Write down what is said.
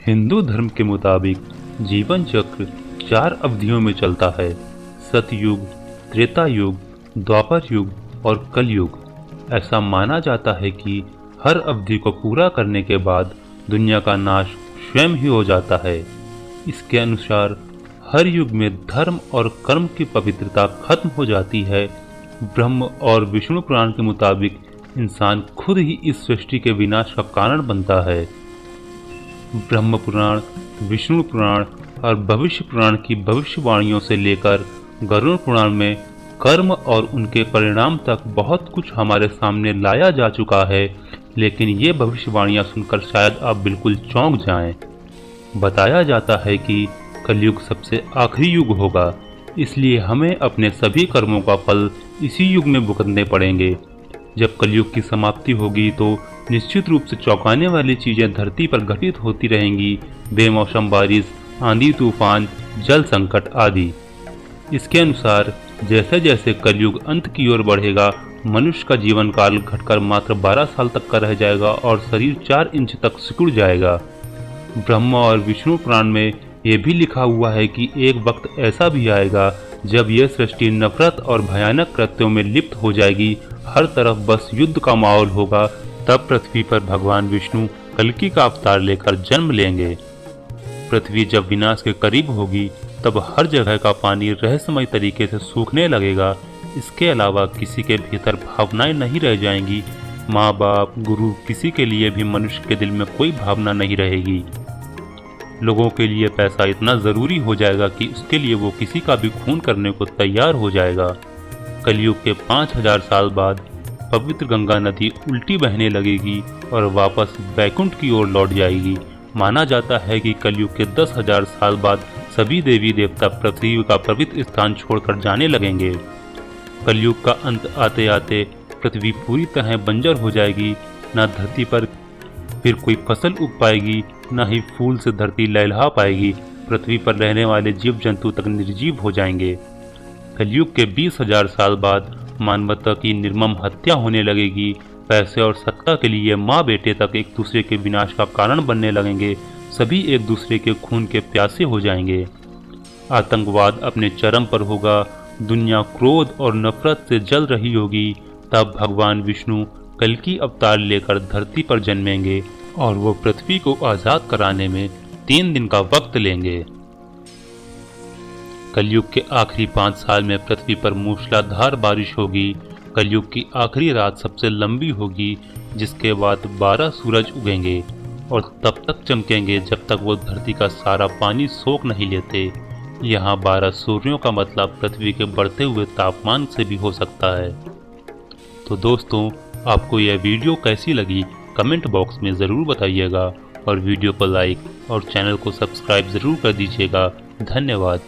हिंदू धर्म के मुताबिक जीवन चक्र 4 अवधियों में चलता है। सतयुग, त्रेता युग, द्वापर युग और कलयुग। ऐसा माना जाता है कि हर अवधि को पूरा करने के बाद दुनिया का नाश स्वयं ही हो जाता है। इसके अनुसार हर युग में धर्म और कर्म की पवित्रता खत्म हो जाती है। ब्रह्म और विष्णु पुराण के मुताबिक इंसान खुद ही इस सृष्टि के विनाश का कारण बनता है। ब्रह्म पुराण, विष्णु पुराण और भविष्य पुराण की भविष्यवाणियों से लेकर गरुड़ पुराण में कर्म और उनके परिणाम तक बहुत कुछ हमारे सामने लाया जा चुका है। लेकिन ये भविष्यवाणियां सुनकर शायद आप बिल्कुल चौंक जाएं। बताया जाता है कि कलयुग सबसे आखिरी युग होगा, इसलिए हमें अपने सभी कर्मों का फल इसी युग में भुगतने पड़ेंगे। जब कलयुग की समाप्ति होगी तो निश्चित रूप से चौंकाने वाली चीजें धरती पर घटित होती रहेंगी। बेमौसम बारिश, आंधी तूफान, जल संकट आदि। इसके अनुसार जैसे जैसे कलयुग अंत की ओर बढ़ेगा, मनुष्य का जीवन काल घटकर मात्र 12 साल तक का रह जाएगा और शरीर 4 इंच तक सिकुड़ जाएगा। ब्रह्म और विष्णु पुराण में यह भी लिखा हुआ है कि एक वक्त ऐसा भी आएगा जब यह सृष्टि नफरत और भयानक कृत्यों में लिप्त हो जाएगी। हर तरफ बस युद्ध का माहौल होगा। तब पृथ्वी पर भगवान विष्णु कल्कि का अवतार लेकर जन्म लेंगे। पृथ्वी जब विनाश के करीब होगी तब हर जगह का पानी रहस्यमय तरीके से सूखने लगेगा। इसके अलावा किसी के भीतर भावनाएं नहीं रह जाएंगी। माँ बाप, गुरु, किसी के लिए भी मनुष्य के दिल में कोई भावना नहीं रहेगी। लोगों के लिए पैसा इतना जरूरी हो जाएगा कि उसके लिए वो किसी का भी खून करने को तैयार हो जाएगा। कलयुग के 5000 साल बाद पवित्र गंगा नदी उल्टी बहने लगेगी और वापस वैकुंठ की ओर लौट जाएगी। माना जाता है कि कलयुग के 10,000 साल बाद सभी देवी देवता पृथ्वी का पवित्र स्थान छोड़कर जाने लगेंगे। कलयुग का अंत आते आते पृथ्वी पूरी तरह बंजर हो जाएगी। न धरती पर फिर कोई फसल उग पाएगी, न ही फूल से धरती लहलहा पाएगी। पृथ्वी पर रहने वाले जीव जंतु तक निर्जीव हो जाएंगे। कलयुग के 20,000 साल बाद मानवता की निर्मम हत्या होने लगेगी। पैसे और सत्ता के लिए माँ बेटे तक एक दूसरे के विनाश का कारण बनने लगेंगे। सभी एक दूसरे के खून के प्यासे हो जाएंगे। आतंकवाद अपने चरम पर होगा। दुनिया क्रोध और नफरत से जल रही होगी। तब भगवान विष्णु कल्कि अवतार लेकर धरती पर जन्मेंगे और वो पृथ्वी को आजाद कराने में 3 दिन का वक्त लेंगे। कलयुग के आखिरी 5 साल में पृथ्वी पर मूसलाधार बारिश होगी। कलयुग की आखिरी रात सबसे लंबी होगी, जिसके बाद 12 सूरज उगेंगे और तब तक चमकेंगे जब तक वो धरती का सारा पानी सोख नहीं लेते। यहाँ 12 सूर्यों का मतलब पृथ्वी के बढ़ते हुए तापमान से भी हो सकता है। तो दोस्तों, आपको यह वीडियो कैसी लगी कमेंट बॉक्स में ज़रूर बताइएगा और वीडियो को लाइक और चैनल को सब्सक्राइब ज़रूर कर दीजिएगा। धन्यवाद।